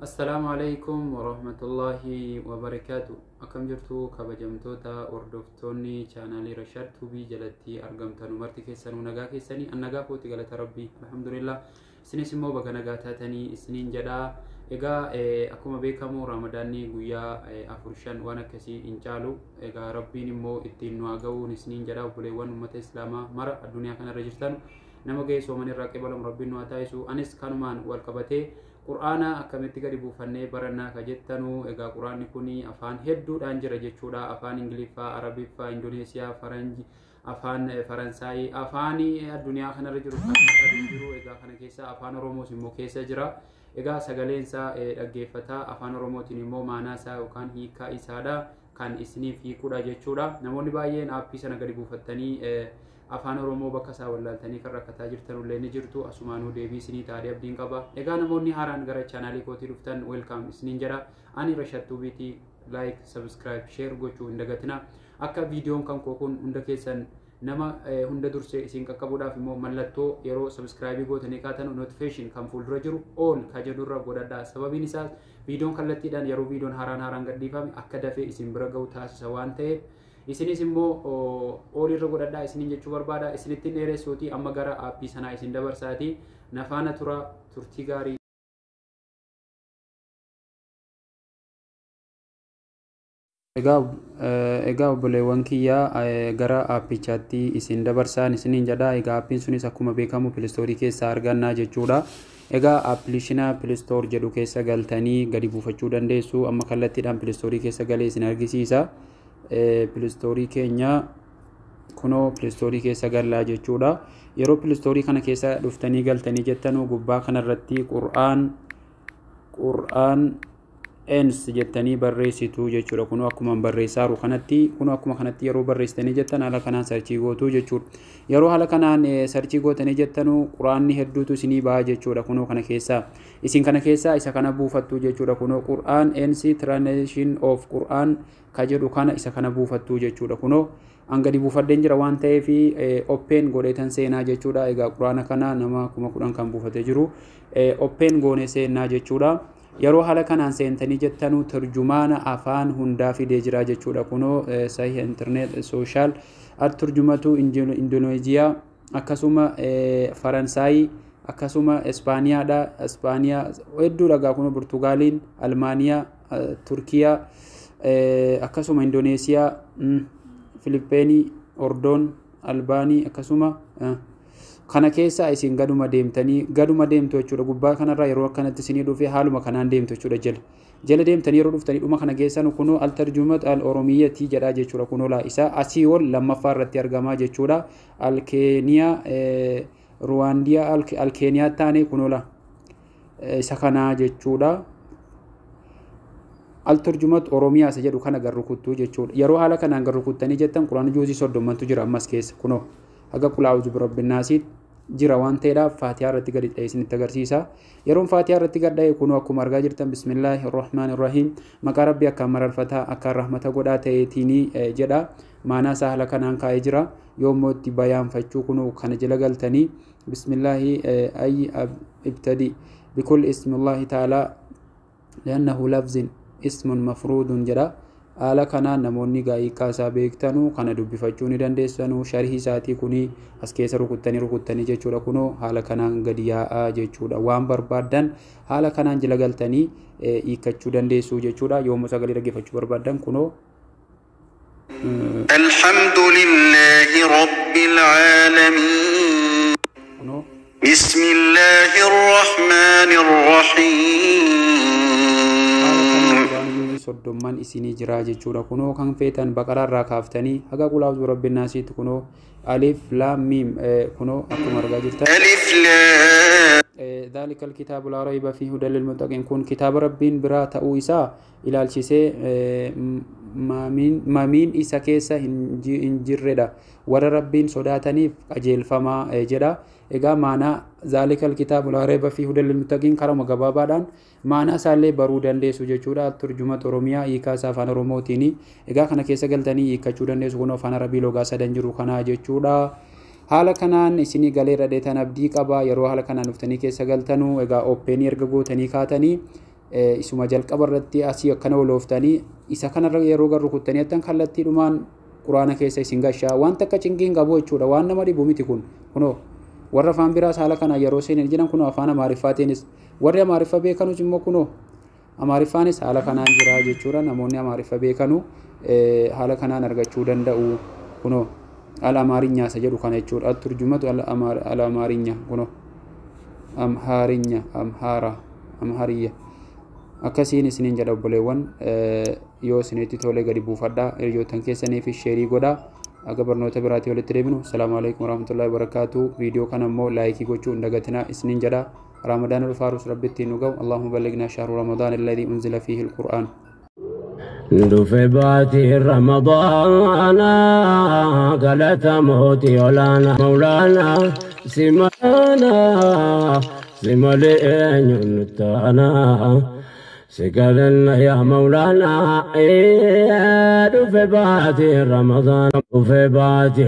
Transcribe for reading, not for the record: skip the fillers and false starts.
Assalamualaikum warahmatullahi wabarakatuh. Akkam jirtu kabajamtoota hordoftoonni chaanaalii Rashad Tubii jalatti argamtan marti keessanuu nagaa keessanii annagaa kooti galata rabbii alhamdulillah. Isinis immoo baga nagaa taatanii isiniin jedhaa. Egaa akkuma beekamu ramadaanni guyyaa 4-5 waan akkasii hin caalu. Egaa rabbiin immoo ittiin nu ga'uun isiniin jedhaa obboleewwan uummata islaamaa mara addunyaa kanarra jirtan nama ga'ee sooman irraa qeebalam rabbiin nu haa taasisu. Anis kanumaan wal qabatee Qur'aana akkamitti gadi buufannee barannaa ka jettanu. Egaa Qur'aanni kuni afaan hedduudhaan jira jechuudha. Afaan Ingiliffaa, Arabiffaa, Indoneesiyaa, Faranji, afaan Faransaayii, afaan addunyaa kanarra jiru kan jiru. Egaa kana keessa afaan Oromoos immoo keessa jira. Egaa sagaleensaa dhaggeeffataa afaan Oromootiin immoo maanaa isaa yookaan hiikaa isaadha kan isiniif hiikuudha jechuudha. Namoonni baay'een aappii sana gadi buufattanii afaan Oromoo bakka isaa wallaaltanii kan rakkataa jirtanullee ni jirtu. Asumaanuu deebii isinii taatee abdiin qaba. Egaa namoonni haaraan gara chaanaalii kootii dhuftan welcome isiniin jedha. Ani Rashad Tubiiti. Like, subscribe, share gochuu hin dagatina. Akka viidiyoon kan koo kun hunda keessan nama hunda dursee isin qaqqabuudhaaf immoo mallattoo yeroo subscribe gootanii kaatan notification kan fuuldura jiru all ka jedhurra godhadhaa. Sababiin isaas viidiyoon kallattiidhaan yeroo viidiyoon haaraan gadhiifame akka dafee isin bira ga'u taasisa waan ta'eef isinis immoo all irra godhadhaa isiniin jechuu barbaada. Isinittiin dheeressuutii amma gara aappii sanaa isin dabarsaati. Nafaana tura turtii gaarii. Egaa obboleewwan kiyyaa gara aappichaatti isin dabarsaan isiniin jedha. Egaa aappiin sunis akkuma beekamu pilistoorii keessaa argannaa jechuudha. Egaa aappilikeeshina pilistoor jedhu keessa galtanii gadi buufachuu dandeessu. Amma kallattiidhaan pilistoorii keessa galee isin argisiisa. Pilistoorii keenya kunoo pilistoorii keessa gallaa jechuudha. Yeroo pilistoorii kana keessa dhuftanii galtanii jettanu gubbaa kanarratti Qur'aan ens jettanii barreessitu jechuudha. Kunoo akkuma barreessaaru kanatti akkuma kanatti yeroo barreessitanii jettan haala kanaan sarchii gootu jechuudha. Yeroo haala kanaan sarchii gootanii jettanu Qur'aanni hedduutu isinii ba'a jechuudha. Kunoo kana keessaa isin kana keessaa isa kana buufattu jechuudha. Kunoo Qur'aan ens translation of Qur'aan ka jedhu kana isa kana buufattu jechuudha. Kunoo angadi buufadheen jira waan ta'eef open godheetan seenaa jechuudha. Egaa Qur'aana kana nama 10,000 kan buufatee jiru open goone seenaa jechuudha. Yeroo haala kanaan seentanii jettanu turjumaana afaan hundaa fidee jira jechuudha. Kunoo sahih internet social turjumatu Indoneeziyaa akkasuma Faransaayii akkasuma Ispaaniyaadha. Ispaaniyaa hedduudha gaa kunoo Portugaaliin, Almaaniyaa, Turkiyaa akkasuma Indoneesiyaa, Filippeenii, Ordoon, Albaanii akkasuma kana keessa isin gaduma deemtu jechuudha. Gubbaa kanarraa yeroo akkanatti isinii dhufee haaluma kanaan deemtu jechuudha. Jala deemtanii yeroo dhuftanii dhuma kana keessan kunoo al-tarjumat al-oromiyyatii jedha jechuudha. Kunoo laa isaa asii ol lammaffaa irratti argamaa jechuudha. Al-Keeniyaa, Ruwaandiyaa, Al-Keeniyaa taane kunoo laa isa kana jechuudha. Al-tarjumat oromiyaa isa jedhu kana garrukuttuu jechuudha. Yeroo haala kanaan garrukuttanii jettan Qur'aan juuzii 30tu jira ammas keessa kunoo. Haga qul a'uuzu birabbinaasiit jira waan ta'eedhaaf Faatihaa irratti gadi dha'ee isinitti agarsiisa. Yeroon Faatihaa irratti gad dha'e kunoo akkuma argaa jirtan bismillaahi irrahmaani irrahiim maqaa rabbii akkaan mararfataa akkaan rahmata godhaa ta'eetiin jedha. Maanaa isaa haala kanaan kaa'ee jira. Yoommoo itti bayaanfachuu kunoo kana jala galtanii bismillaahi ayyi ibtadi bikul ismillaahi ta'aalaa li'annahu lafzin ismun mafruudun jedha. Haala kanaan namoonni gaa'ii kaasaa beektanu kana dubbifachuu ni dandeessanu. Sharhii isaatii kuni as keessa rukuttanii jechuudha. Kunoo haala kanaan gadi yaa'aa jechuudha. Waan barbaaddan haala kanaan jala galtanii hiikkachuu dandeessu jechuudha. Yoommoo sagalee dhaggeeffachuu barbaaddan kunoo alhamdulillahi rabbil aalamiin bismillahir rahmaanir rahiim soddomman isinii jira jechuudha. Kunoo kan feetan baqaraarraa kaaftanii haga qul a'uuzu birabbinaasiitti kunoo alif laam miim kunoo akkuma argaa jirtan alif laam ذلك الكتاب لا ريب فيه هدى للمتقين كون كتاب ربين برا تأو إسا إلى الشيء مامين إسا كيسا إنجردا ور ربين صداتني أجيل فما جدا إذا معنا ذلك الكتاب لا ريب فيه هدى للمتقين كرم غبابادان معنا سالي برودان دي سجودا ترجمة روميا إيكا سافان روموتيني إذا كان كيسا قلتني إيكا جودان دي سغنو فانا ربي لوغا سدنجرو خنا جودا haala kanaan isinii galeera deetan abdii qaba. Yeroo haala kanaan dhuftanii keessa galtanuu egaa ooppenii erga gootanii kaatanii isuma jalqabarratti asii akkana olooftanii isa kanarra yeroo garuu kuttanii attan kallattii dhumaan quraana keessa isin gashaa waan takka cinqiin qabu jechuudha waan nama dhibu miti kun kunoo warra afaan biraas haala kana yeroo seenan jiran kunoo afaan amaariffaatiinis warri amaariffa beekanus immoo kunoo amaariffaanis haala kanaan jira jechuudha namoonni amaariffa beekanu haala kanaan argachuu danda'u kunoo al amaarinya isa jedhu kana jechuudha al turjumatu al amaarinya kunoo amhaarinya amhaariyya akkasiin isiniin jedha obboleewwan yoo isinitti tolee gadi buufadhaa hiriyoottan keessaniif sheerii godhaa aga barnoota biraatti walitti deebinu assalaamu alaykum warahmatullahi wabarakatuh viidiyoo kana immoo laayikii gochuu hin dagatinaa isiniin jedha رمضان الفارس ربي تنوغو اللهم بلغنا شهر رمضان الذي أنزل فيه القرآن دفباتي رمضان قالت موتي ولانا مولانا سمانا سمالين ينتانا سقالنا يا مولانا دفباتي رمضان دفباتي